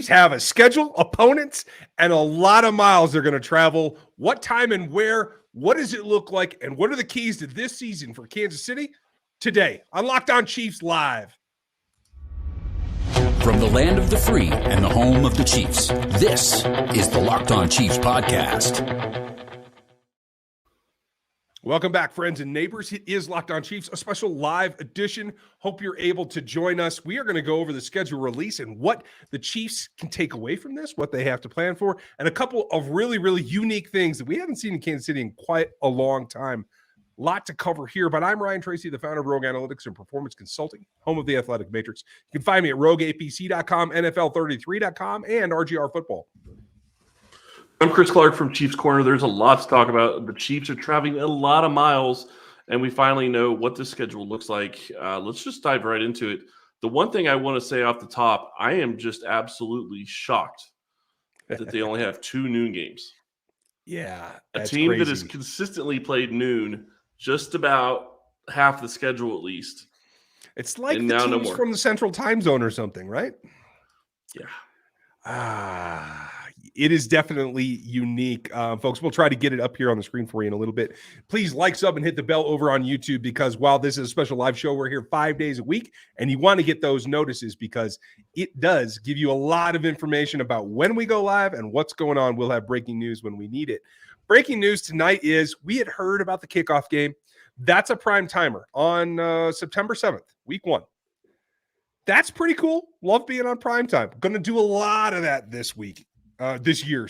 have a schedule, opponents, and a lot of miles they're going to travel. What time and where? What does it look like? And what are the keys to this season for Kansas City? Today on Locked On Chiefs Live. From the land of the free and the home of the Chiefs, this is the Locked On Chiefs podcast. Welcome back, friends and neighbors. It is Locked On Chiefs, a special live edition. Hope you're able to join us. We are going to go over the schedule release and what the Chiefs can take away from this, what they have to plan for, and a couple of really, really unique things that we haven't seen in Kansas City in quite a long time. Lot to cover here, but I'm Ryan Tracy, the founder of Rogue Analytics and Performance Consulting, home of the Athletic Matrix. You can find me at rogueapc.com, NFL33.com, and RGR Football. I'm Chris Clark from Chiefs Corner. There's a lot to talk about. The Chiefs are traveling a lot of miles, and we finally know what the schedule looks like. Let's just dive right into it. The one thing I want to say off the top, I am just absolutely shocked that they only have 2 noon games. Yeah, a team crazy. That has consistently played noon just about half the schedule at least. It's like the teams from the Central Time Zone or something, right? Yeah. It is definitely unique. Folks, we'll try to get it up here on the screen for you in a little bit. Please like, sub, and hit the bell over on YouTube because while this is a special live show, we're here 5 days a week, and you want to get those notices because it does give you a lot of information about when we go live and what's going on. We'll have breaking news when we need it. Breaking news tonight is we had heard about the kickoff game. That's a prime timer on September 7th, week 1. That's pretty cool. Love being on prime time. Going to do a lot of that this year,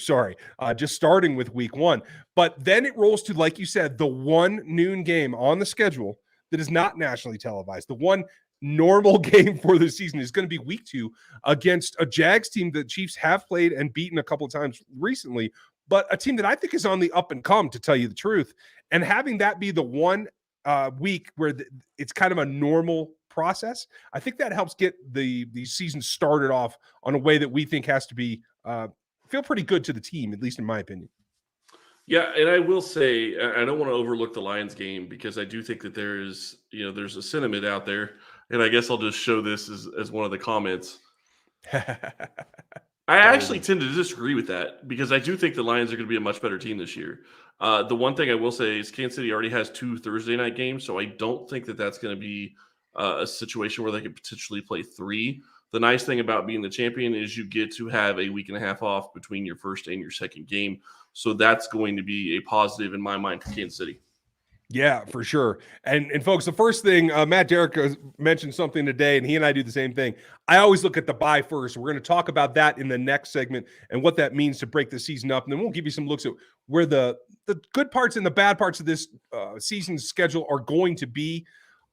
just starting with week 1. But then it rolls to, like you said, the one noon game on the schedule that is not nationally televised. The one normal game for the season is going to be week 2 against a Jags team that Chiefs have played and beaten a couple of times recently, but a team that I think is on the up and come, to tell you the truth. And having that be the one week where it's kind of a normal process, I think that helps get the season started off on a way that we think has to be feel pretty good to the team, at least in my opinion. Yeah, and I will say, I don't want to overlook the Lions game because I do think that there's a sentiment out there, and I guess I'll just show this as one of the comments. I actually tend to disagree with that because I do think the Lions are going to be a much better team this year. The one thing I will say is Kansas City already has 2 Thursday night games, so I don't think that that's going to be a situation where they could potentially play 3. The nice thing about being the champion is you get to have a week and a half off between your first and your second game. So that's going to be a positive in my mind for Kansas City. Yeah, for sure. And folks, the first thing, Matt Derrick mentioned something today, and he and I do the same thing. I always look at the bye first. We're going to talk about that in the next segment and what that means to break the season up. And then we'll give you some looks at where the good parts and the bad parts of this season schedule are going to be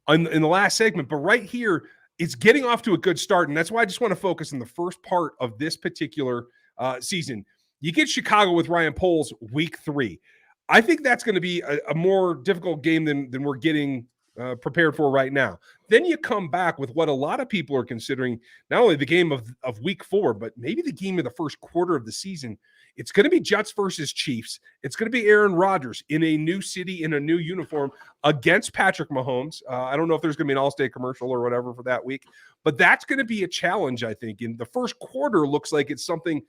in the last segment. But right here, it's getting off to a good start, and that's why I just want to focus on the first part of this particular season. You get Chicago with Ryan Poles week 3. I think that's going to be a more difficult game than we're getting prepared for right now. Then you come back with what a lot of people are considering not only the game of week 4, but maybe the game of the first quarter of the season. It's going to be Jets versus Chiefs. It's going to be Aaron Rodgers in a new city, in a new uniform against Patrick Mahomes. I don't know if there's going to be an Allstate commercial or whatever for that week, but that's going to be a challenge, I think. In the first quarter looks like it's something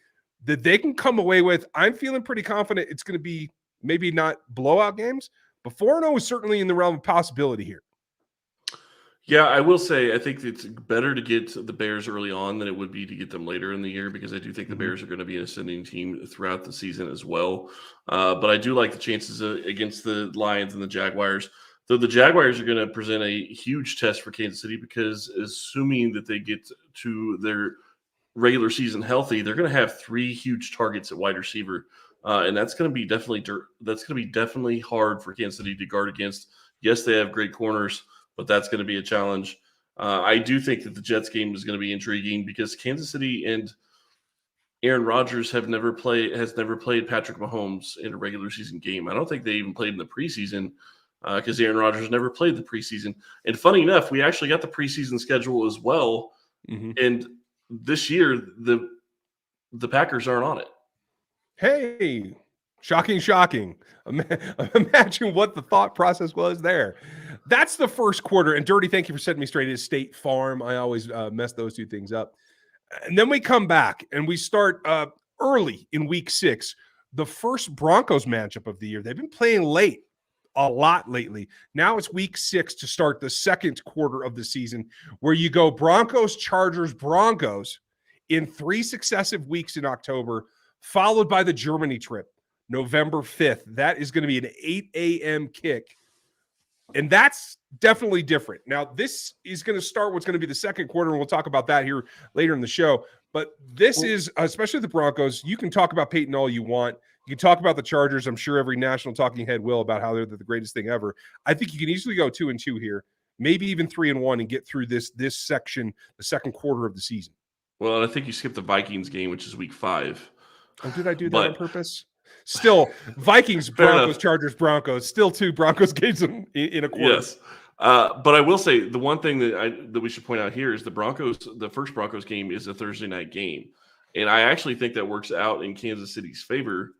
that they can come away with. I'm feeling pretty confident it's going to be maybe not blowout games, but 4-0 is certainly in the realm of possibility here. Yeah, I will say I think it's better to get the Bears early on than it would be to get them later in the year because I do think the Bears are going to be an ascending team throughout the season as well. But I do like the chances against the Lions and the Jaguars. Though the Jaguars are going to present a huge test for Kansas City because assuming that they get to their regular season healthy, they're going to have 3 huge targets at wide receiver. And that's going to be definitely hard for Kansas City to guard against. Yes, they have great corners, but that's going to be a challenge. I do think that the Jets game is going to be intriguing because Kansas City and Aaron Rodgers has never played Patrick Mahomes in a regular season game. I don't think they even played in the preseason because Aaron Rodgers never played the preseason. And funny enough, we actually got the preseason schedule as well. Mm-hmm. And this year, the Packers aren't on it. Hey, shocking. Imagine what the thought process was there. That's the first quarter. And Dirty, thank you for setting me straight. It is State Farm. I always mess those 2 things up. And then we come back and we start early in week 6, the first Broncos matchup of the year. They've been playing late a lot lately. Now it's week 6 to start the second quarter of the season, where you go Broncos, Chargers, Broncos in 3 successive weeks in October, followed by the Germany trip, November 5th. That is going to be an 8 a.m. kick. And that's definitely different. Now, this is going to start what's going to be the second quarter, and we'll talk about that here later in the show. But this is, especially the Broncos, you can talk about Peyton all you want. You can talk about the Chargers. I'm sure every national talking head will, about how they're the greatest thing ever. I think you can easily go 2-2 here, maybe even 3-1, and get through this section, the second quarter of the season. Well, I think you skipped the Vikings game, which is week 5. Oh, did I do that on purpose? Still, Vikings, Broncos, Chargers, Broncos. Still 2 Broncos games in a quarter. Yes. But I will say the one thing that we should point out here is the first Broncos game is a Thursday night game. And I actually think that works out in Kansas City's favor,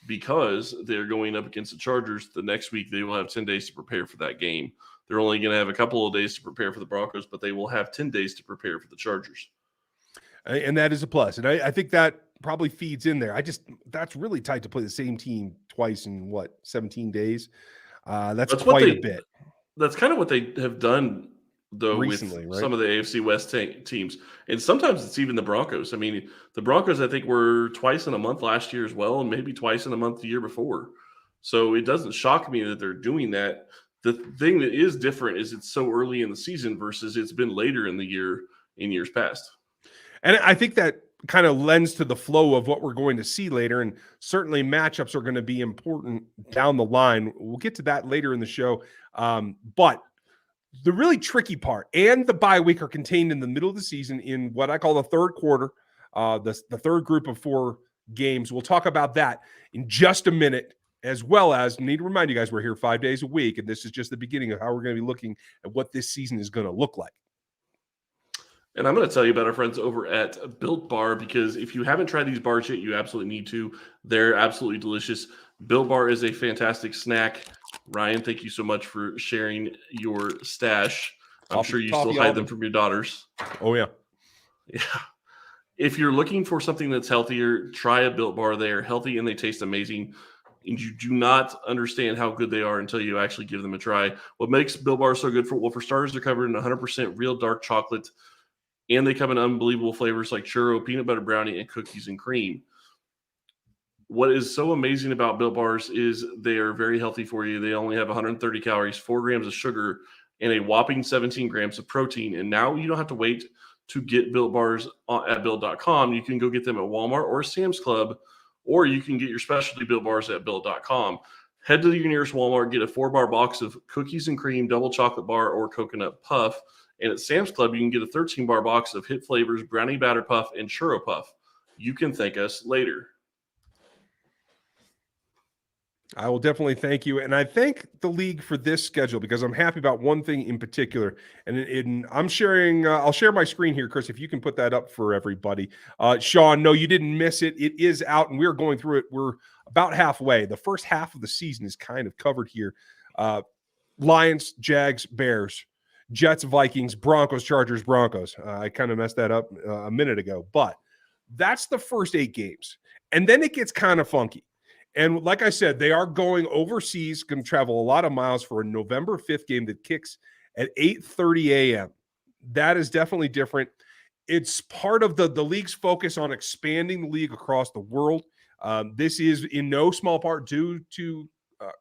because they're going up against the Chargers. The next week, they will have 10 days to prepare for that game. They're only going to have a couple of days to prepare for the Broncos, but they will have 10 days to prepare for the Chargers. And that is a plus. And I think that probably feeds in there. That's really tight to play the same team twice in 17 days. That's quite a bit. That's kind of what they have done, though, recently, with some of the AFC West teams. And sometimes it's even the Broncos. I mean, the Broncos, I think, were twice in a month last year as well, and maybe twice in a month the year before. So it doesn't shock me that they're doing that. The thing that is different is it's so early in the season versus it's been later in the year in years past. And I think that kind of lends to the flow of what we're going to see later. And certainly matchups are going to be important down the line. We'll get to that later in the show. But the really tricky part and the bye week are contained in the middle of the season in what I call the third quarter, the third group of 4 games. We'll talk about that in just a minute, as well as need to remind you guys, we're here 5 days a week, and this is just the beginning of how we're going to be looking at what this season is going to look like. And I'm going to tell you about our friends over at Built Bar, because if you haven't tried these bars yet, you absolutely need to. They're absolutely delicious. Built Bar is a fantastic snack. Ryan, thank you so much for sharing your stash. I'm sure you still hide them from your daughters. Oh, yeah. Yeah. If you're looking for something that's healthier, try a Built Bar. They are healthy and they taste amazing. And you do not understand how good they are until you actually give them a try. What makes Built Bar so good? For starters, they're covered in 100% real dark chocolate. And they come in unbelievable flavors like churro, peanut butter brownie, and cookies and cream. What is so amazing about Built Bars is they are very healthy for you. They only have 130 calories, 4 grams of sugar, and a whopping 17 grams of protein. And now you don't have to wait to get Built Bars at Built.com. You can go get them at Walmart or Sam's Club, or you can get your specialty Built Bars at Built.com. Head to your nearest Walmart, get a 4-bar box of cookies and cream, double chocolate bar, or coconut puff. And at Sam's Club, you can get a 13-bar box of hit flavors, brownie batter puff, and churro puff. You can thank us later. I will definitely thank you. And I thank the league for this schedule, because I'm happy about one thing in particular. And I'm sharing, I'll share my screen here, Chris, if you can put that up for everybody. Sean, no, you didn't miss it. It is out, and we're going through it. We're about halfway. The first half of the season is kind of covered here. Lions, Jags, Bears, Jets, Vikings, Broncos, Chargers, Broncos. I kind of messed that up a minute ago, but that's the first 8 games. And then it gets kind of funky. And like I said, they are going overseas, going to travel a lot of miles for a November 5th game that kicks at 8:30 a.m. That is definitely different. It's part of the league's focus on expanding the league across the world. This is in no small part due to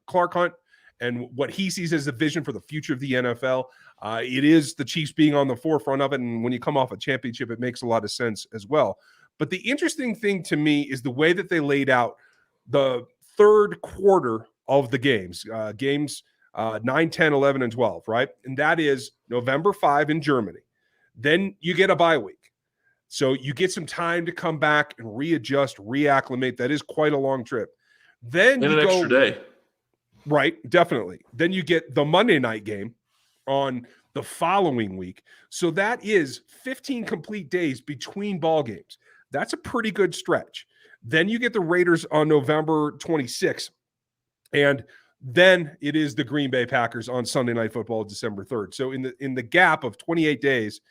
Clark Hunt and what he sees as a vision for the future of the NFL. It is the Chiefs being on the forefront of it, and when you come off a championship, it makes a lot of sense as well. But the interesting thing to me is the way that they laid out the third quarter of the games, 9, 10, 11, and 12, right? And that is November 5 in Germany. Then you get a bye week. So you get some time to come back and readjust, reacclimate. That is quite a long trip. Then and you an go, extra day. Right, definitely. Then you get the Monday night game on the following week. So that is 15 complete days between ball games. That's a pretty good stretch. Then you get the Raiders on November 26th. And Then it is the Green Bay Packers on Sunday Night Football, December 3rd. So in the gap of 28 days,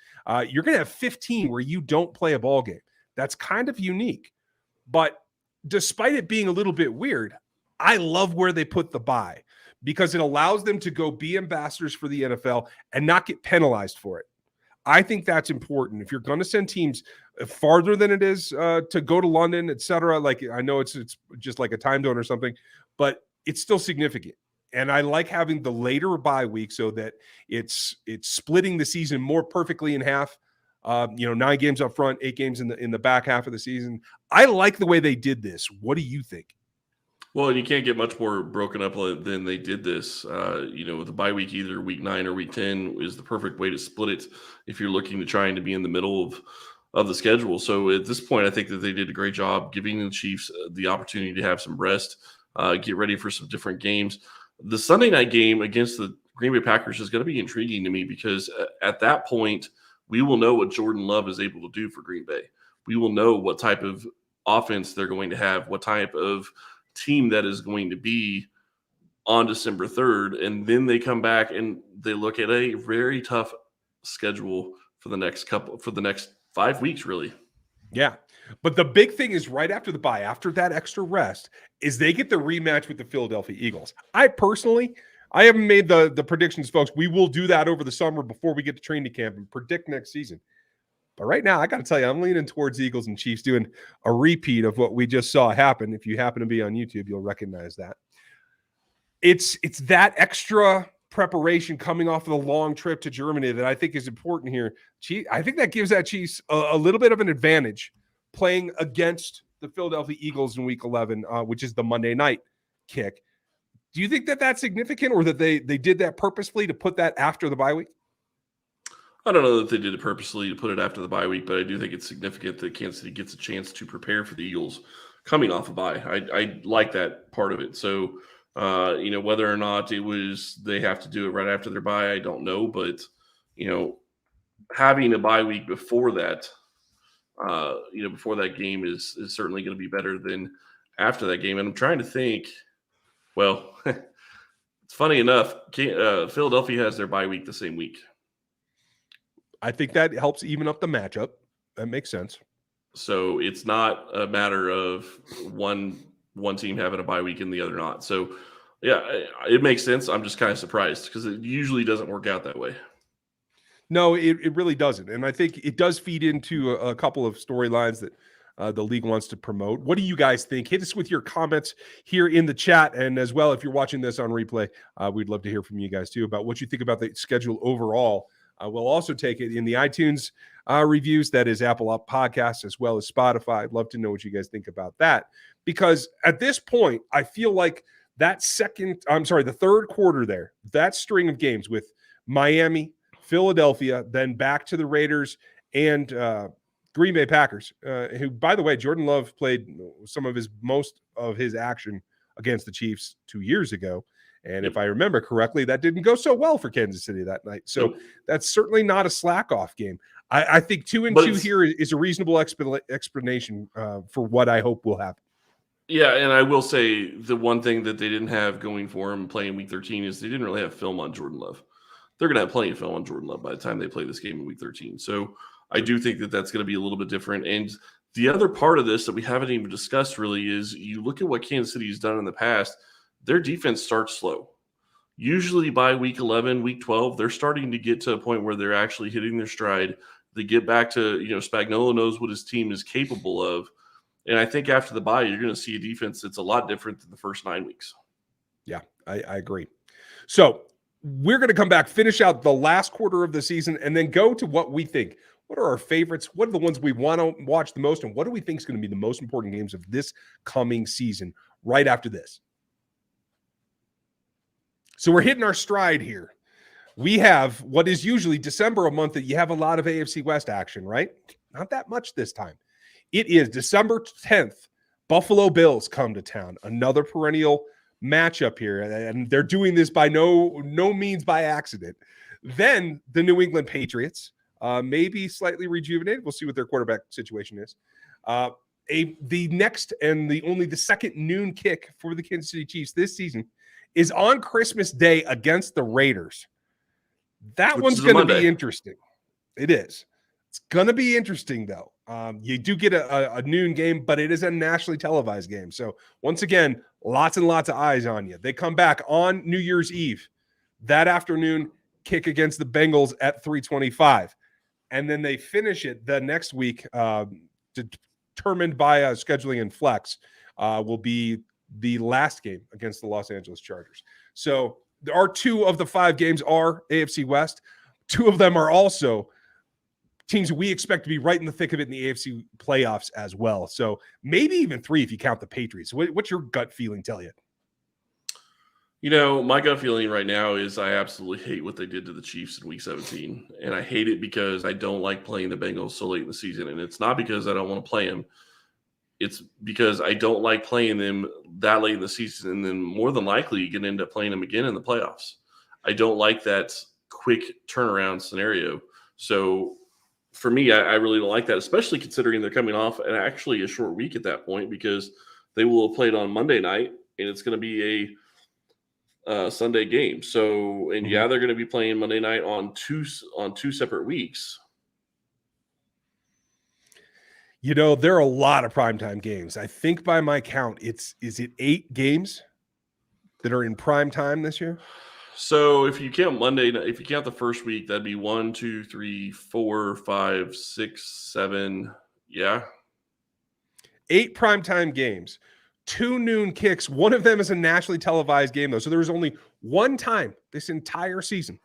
you're going to have 15 where you don't play a ball game. That's kind of unique. But despite it being a little bit weird, I love where they put the bye because it allows them to go be ambassadors for the NFL and not get penalized for it. I think that's important. If you're going to send teams farther than it is to go to London, et cetera, like I know it's just like a time zone or something, but it's still significant. And I like having the later bye week so that it's splitting the season more perfectly in half. 9 games up front, 8 games in the back half of the season. I like the way they did this. What do you think? Well, and you can't get much more broken up than they did this. With the bye week, either week 9 or week 10 is the perfect way to split it if you're looking to trying to be in the middle of the schedule. So at this point, I think that they did a great job giving the Chiefs the opportunity to have some rest, get ready for some different games. The Sunday night game against the Green Bay Packers is going to be intriguing to me because at that point, we will know what Jordan Love is able to do for Green Bay. We will know what type of offense they're going to have, what type of team that is going to be on December 3rd. And then they come back and they look at a very tough schedule for the next 5 weeks, really. Yeah. But the big thing is right after the bye, after that extra rest, is they get the rematch with the Philadelphia Eagles. I haven't made the predictions, folks. We will do that over the summer before we get to training camp and predict next season. But right now, I got to tell you, I'm leaning towards Eagles and Chiefs doing a repeat of what we just saw happen. If you happen to be on YouTube, you'll recognize that. It's that extra preparation coming off of the long trip to Germany that I think is important here. I think that gives that Chiefs a little bit of an advantage playing against the Philadelphia Eagles in Week 11, which is the Monday night kick. Do you think that that's significant or that they did that purposefully to put that after the bye week? I don't know that they did it purposely to put it after the bye week, but I do think it's significant that Kansas City gets a chance to prepare for the Eagles coming off a bye. I like that part of it. So, whether or not they have to do it right after their bye, I don't know. But, having a bye week before that, before that game is certainly going to be better than after that game. And I'm trying to think, well, it's funny enough, Philadelphia has their bye week the same week. I think that helps even up the matchup. That makes sense. So it's not a matter of one team having a bye week and the other not. So, yeah, it makes sense. I'm just kind of surprised because it usually doesn't work out that way. No, it really doesn't. And I think it does feed into a couple of storylines that the league wants to promote. What do you guys think? Hit us with your comments here in the chat. And as well, if you're watching this on replay, we'd love to hear from you guys too about what you think about the schedule overall. We'll also take it in the iTunes reviews, that is Apple Podcasts, as well as Spotify. I'd love to know what you guys think about that. Because at this point, I feel like the third quarter there, that string of games with Miami, Philadelphia, then back to the Raiders and Green Bay Packers, who, by the way, Jordan Love played most of his action against the Chiefs 2 years ago. And if I remember correctly, that didn't go so well for Kansas City that night. So that's certainly not a slack-off game. I think 2-2 here is a reasonable explanation for what I hope will happen. Yeah, and I will say the one thing that they didn't have going for them playing Week 13 is they didn't really have film on Jordan Love. They're going to have plenty of film on Jordan Love by the time they play this game in Week 13. So I do think that that's going to be a little bit different. And the other part of this that we haven't even discussed really is you look at what Kansas City has done in the past. Their defense starts slow. Usually by week 11, week 12, they're starting to get to a point where they're actually hitting their stride. They get back to, Spagnuolo knows what his team is capable of. And I think after the bye, you're going to see a defense that's a lot different than the first 9 weeks. Yeah, I agree. So we're going to come back, finish out the last quarter of the season, and then go to what we think. What are our favorites? What are the ones we want to watch the most? And what do we think is going to be the most important games of this coming season right after this? So we're hitting our stride here. We have what is usually December, a month that you have a lot of AFC West action, right? Not that much this time. It is December 10th. Buffalo Bills come to town. Another perennial matchup here. And they're doing this by no means by accident. Then the New England Patriots, maybe slightly rejuvenated. We'll see what their quarterback situation is. the next and the second noon kick for the Kansas City Chiefs this season is on Christmas Day against the Raiders. That Which one's is a going to Monday. be interesting. It is. It's going to be interesting, though. You do get a noon game, but it is a nationally televised game. So, once again, lots and lots of eyes on you. They come back on New Year's Eve. That afternoon, kick against the Bengals at 3:25. And then they finish it the next week, determined by scheduling and flex, will be the last game against the Los Angeles Chargers. So, there are 2 of the 5 games are AFC West. 2 of them are also teams we expect to be right in the thick of it in the AFC playoffs as well. So maybe even 3 if you count the Patriots. What's your gut feeling tell you? My gut feeling right now is I absolutely hate what they did to the Chiefs in Week 17. And I hate it because I don't like playing the Bengals so late in the season. And it's not because I don't want to play them. It's because I don't like playing them that late in the season. And then more than likely, you can end up playing them again in the playoffs. I don't like that quick turnaround scenario. So for me, I really don't like that, especially considering they're coming off and actually a short week at that point because they will have played on Monday night and it's going to be a Sunday game. So, and they're going to be playing Monday night on two separate weeks. There are a lot of primetime games. I think by my count, is it 8 games that are in prime time this year? So if you count Monday, if you count the first week, that'd be 1, 2, 3, 4, 5, 6, 7. Yeah. 8 primetime games, 2 noon kicks. One of them is a nationally televised game, though. So there was only one time this entire season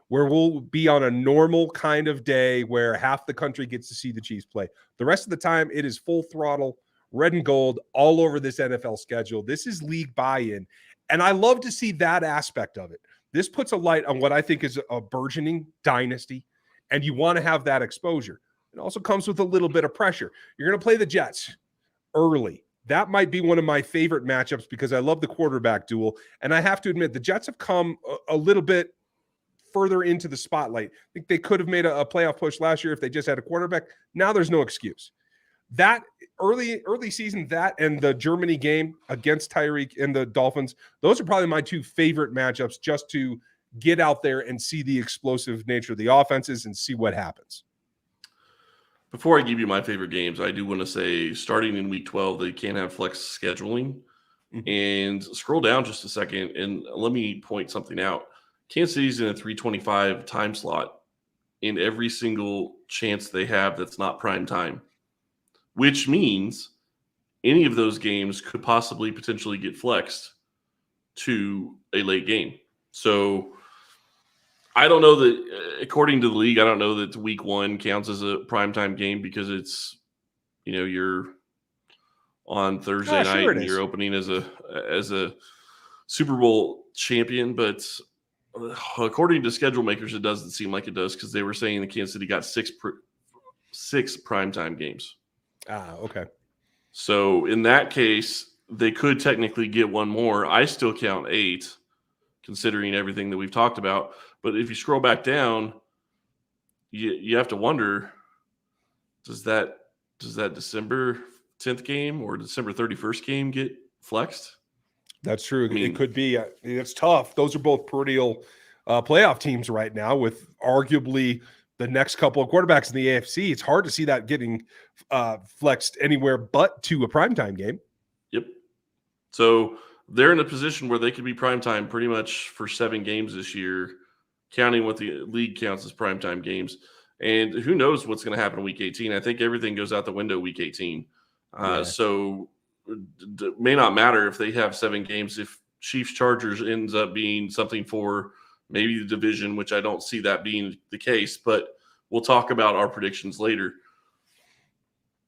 where we'll be on a normal kind of day where half the country gets to see the Chiefs play. The rest of the time, it is full throttle, red and gold, all over this NFL schedule. This is league buy-in. And I love to see that aspect of it. This puts a light on what I think is a burgeoning dynasty, and you want to have that exposure. It also comes with a little bit of pressure. You're going to play the Jets early. That might be one of my favorite matchups because I love the quarterback duel. And I have to admit, the Jets have come a little bit further into the spotlight. I think they could have made a playoff push last year if they just had a quarterback. Now there's no excuse. That early season, that and the Germany game against Tyreek and the Dolphins, those are probably my 2 favorite matchups just to get out there and see the explosive nature of the offenses and see what happens. Before I give you my favorite games, I do want to say starting in Week 12, they can't have flex scheduling. And scroll down just a second and let me point something out. Kansas City's in a 3:25 time slot in every single chance they have that's not prime time, which means any of those games could possibly potentially get flexed to a late game. So I don't know that, according to the league, I don't know that Week 1 counts as a primetime game because it's, you're on Thursday night and you're opening as a Super Bowl champion. But according to schedule makers, it doesn't seem like it does because they were saying that Kansas City got 6 primetime games. Okay. So in that case, they could technically get one more. I still count 8, considering everything that we've talked about. But if you scroll back down, you have to wonder, does that December 10th game or December 31st game get flexed? That's true. It could be. It's tough. Those are both perennial playoff teams right now with arguably the next couple of quarterbacks in the AFC. It's hard to see that getting flexed anywhere but to a primetime game. Yep. So they're in a position where they could be primetime pretty much for 7 games this year, counting what the league counts as primetime games. And who knows what's going to happen in Week 18. I think everything goes out the window Week 18. So it may not matter if they have 7 games. If Chiefs-Chargers ends up being something for maybe the division, which I don't see that being the case, but we'll talk about our predictions later.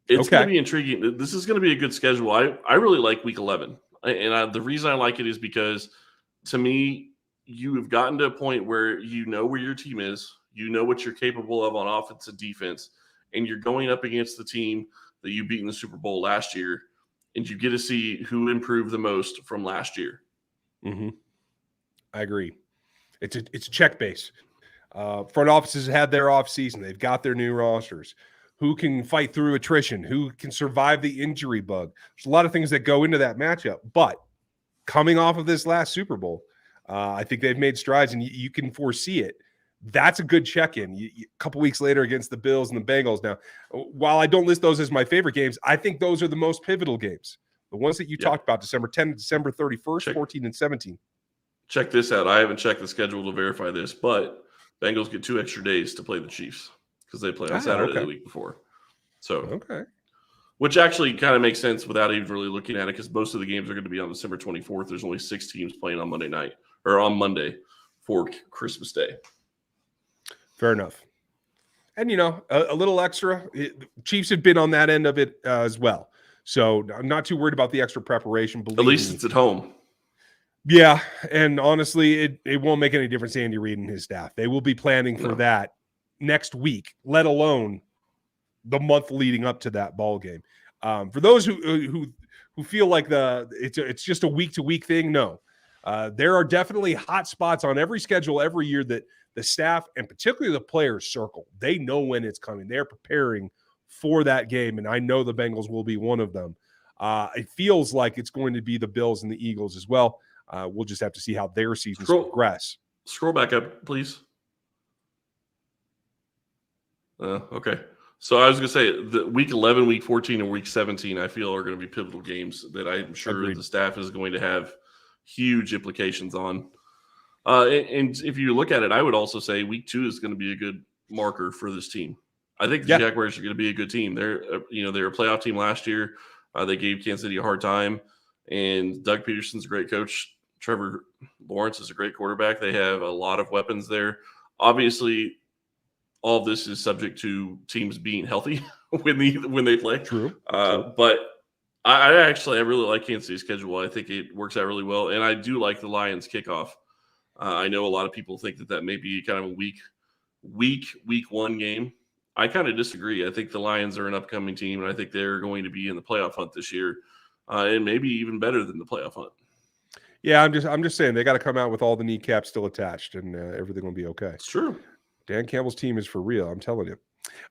It's going to be intriguing. This is going to be a good schedule. I really like Week 11. And the reason I like it is because, to me, you have gotten to a point where you know where your team is, you know what you're capable of on offense and defense, and you're going up against the team that you beat in the Super Bowl last year, and you get to see who improved the most from last year. Mm-hmm. I agree. It's a check base. Front offices had their off season. They've got their new rosters. who can fight through attrition, who can survive the injury bug. There's a lot of things that go into that matchup. But coming off of this last Super Bowl, I think they've made strides, and you can foresee it. That's a good check-in. A couple weeks later against the Bills and the Bengals. Now, while I don't list those as my favorite games, I think those are the most pivotal games. The ones that you talked about, December 10th, December 31st, 14 and 17. Check this out. I haven't checked the schedule to verify this, but Bengals get 2 extra days to play the Chiefs because they play on Saturday the week before. So, which actually kind of makes sense without even really looking at it, because most of the games are going to be on December 24th. There's only 6 teams playing on Monday night or on Monday for Christmas Day. Fair enough. And, a little extra. Chiefs have been on that end of it as well. So I'm not too worried about the extra preparation. At least it's at home. Yeah, and honestly, it won't make any difference to Andy Reid and his staff. They will be planning for that next week, let alone the month leading up to that ball game. For those who feel like it's just a week-to-week thing, no. There are definitely hot spots on every schedule every year that the staff and particularly the players circle. They know when it's coming. They're preparing for that game, and I know the Bengals will be one of them. It feels like it's going to be the Bills and the Eagles as well. We'll just have to see how their seasons progress. Scroll back up, please. Okay. So I was going to say the week 11, week 14, and week 17, I feel are going to be pivotal games that I'm sure the staff is going to have huge implications on. And if you look at it, I would also say week 2 is going to be a good marker for this team. I think the Jaguars are going to be a good team. They're a playoff team last year. They gave Kansas City a hard time, and Doug Peterson's a great coach. Trevor Lawrence is a great quarterback. They have a lot of weapons there. Obviously, all of this is subject to teams being healthy when they play. True. But I really like Kansas City's schedule. I think it works out really well, and I do like the Lions kickoff. I know a lot of people think that may be kind of a week 1 game. I kind of disagree. I think the Lions are an upcoming team, and I think they're going to be in the playoff hunt this year, and maybe even better than the playoff hunt. Yeah, I'm just saying they got to come out with all the kneecaps still attached, and everything will be okay. It's true. Dan Campbell's team is for real. I'm telling you.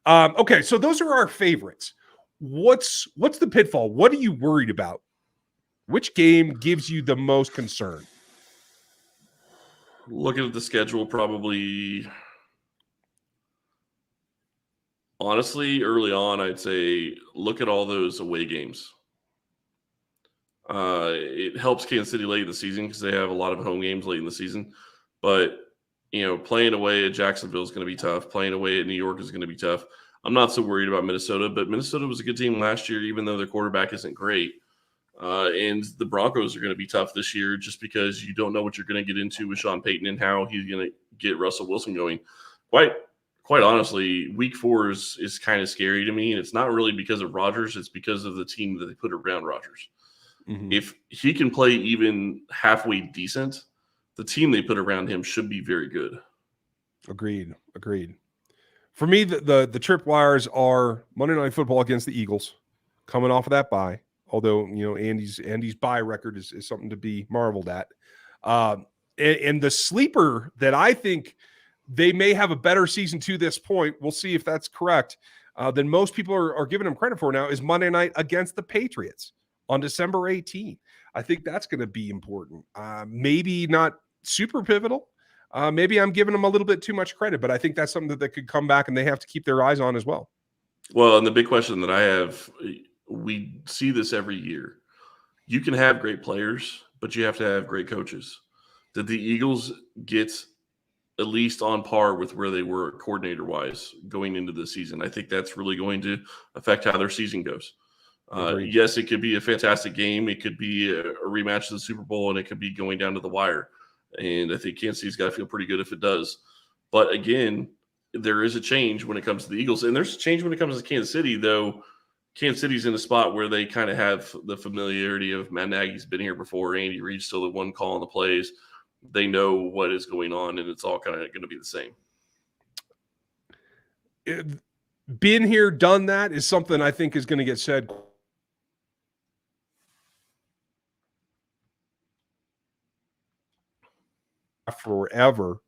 Okay, so those are our favorites. What's the pitfall? What are you worried about? Which game gives you the most concern? Looking at the schedule, probably. Honestly, early on, I'd say look at all those away games. It helps Kansas City late in the season because they have a lot of home games late in the season. But, playing away at Jacksonville is going to be tough. Playing away at New York is going to be tough. I'm not so worried about Minnesota, but Minnesota was a good team last year, even though their quarterback isn't great. And the Broncos are going to be tough this year just because you don't know what you're going to get into with Sean Payton and how he's going to get Russell Wilson going. Quite honestly, week 4 is kind of scary to me, and it's not really because of Rodgers. It's because of the team that they put around Rodgers. Mm-hmm. If he can play even halfway decent, the team they put around him should be very good. Agreed. For me, the tripwires are Monday Night Football against the Eagles, coming off of that bye. Although, Andy's bye record is something to be marveled at. And the sleeper that I think – they may have a better season to this point. We'll see if that's correct. Than most people are giving them credit for now is Monday night against the Patriots on December 18th. I think that's going to be important. Maybe not super pivotal. Maybe I'm giving them a little bit too much credit, but I think that's something that they could come back and they have to keep their eyes on as well. Well, and the big question that I have, we see this every year. You can have great players, but you have to have great coaches. Did the Eagles get at least on par with where they were coordinator-wise going into the season? I think that's really going to affect how their season goes. Yes, it could be a fantastic game. It could be a rematch of the Super Bowl, and it could be going down to the wire. And I think Kansas City's got to feel pretty good if it does. But again, there is a change when it comes to the Eagles. And there's a change when it comes to Kansas City, though. Kansas City's in a spot where they kind of have the familiarity of Matt Nagy's been here before. Andy Reid's still the one calling the plays. They know what is going on, and it's all kind of going to be the same. Been here, done that is something I think is going to get said forever.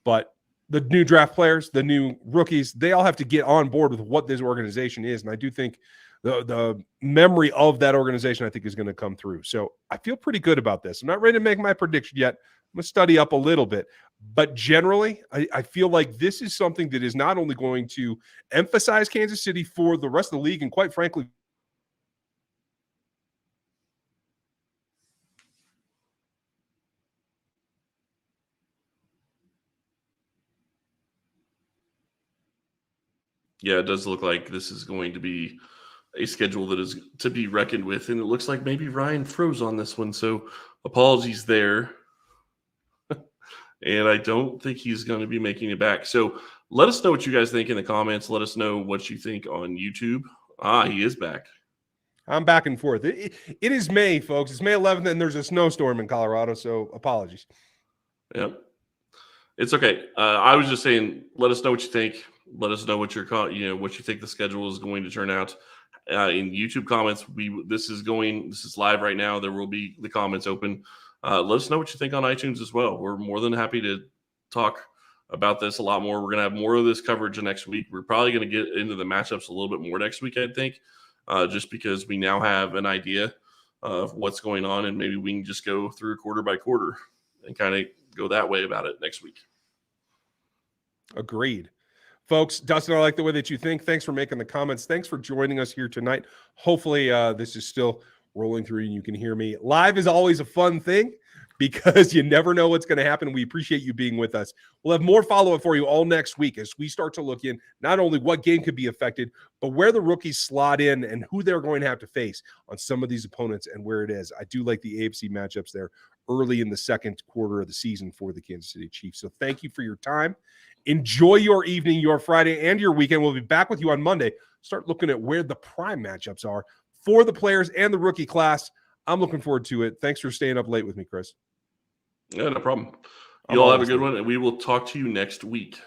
But the new draft players, the new rookies, they all have to get on board with what this organization is. And I do think the memory of that organization, I think, is going to come through. So I feel pretty good about this. I'm not ready to make my prediction yet. I'm going to study up a little bit. But generally, I feel like this is something that is not only going to emphasize Kansas City for the rest of the league, and quite frankly, Yeah, it does look like this is going to be a schedule that is to be reckoned with. And it looks like maybe Ryan froze on this one. So apologies there. And I don't think he's going to be making it back. So let us know what you guys think in the comments. Let us know what you think on YouTube. He is back. I'm back and forth. It is May, folks. It's May 11th, and there's a snowstorm in Colorado, so apologies. Yep. It's okay. I was just saying, let us know what you think. Let us know what what you think the schedule is going to turn out. In YouTube comments, this is live right now. There will be the comments open. Let us know what you think on iTunes as well. We're more than happy to talk about this a lot more. We're going to have more of this coverage next week. We're probably going to get into the matchups a little bit more next week, I think, just because we now have an idea of what's going on, and maybe we can just go through quarter by quarter and kind of go that way about it next week. Agreed. Folks, Dustin, I like the way that you think. Thanks for making the comments. Thanks for joining us here tonight. Hopefully this is still rolling through and you can hear me. Live is always a fun thing because you never know what's going to happen. We appreciate you being with us. We'll have more follow-up for you all next week as we start to look in not only what game could be affected, but where the rookies slot in and who they're going to have to face on some of these opponents and where it is. I do like the AFC matchups there early in the second quarter of the season for the Kansas City Chiefs. So thank you for your time. Enjoy your evening, your Friday, and your weekend. We'll be back with you on Monday. Start looking at where the prime matchups are for the players and the rookie class. I'm looking forward to it. Thanks for staying up late with me, Chris. Yeah, no problem. You all have a good one, and we will talk to you next week.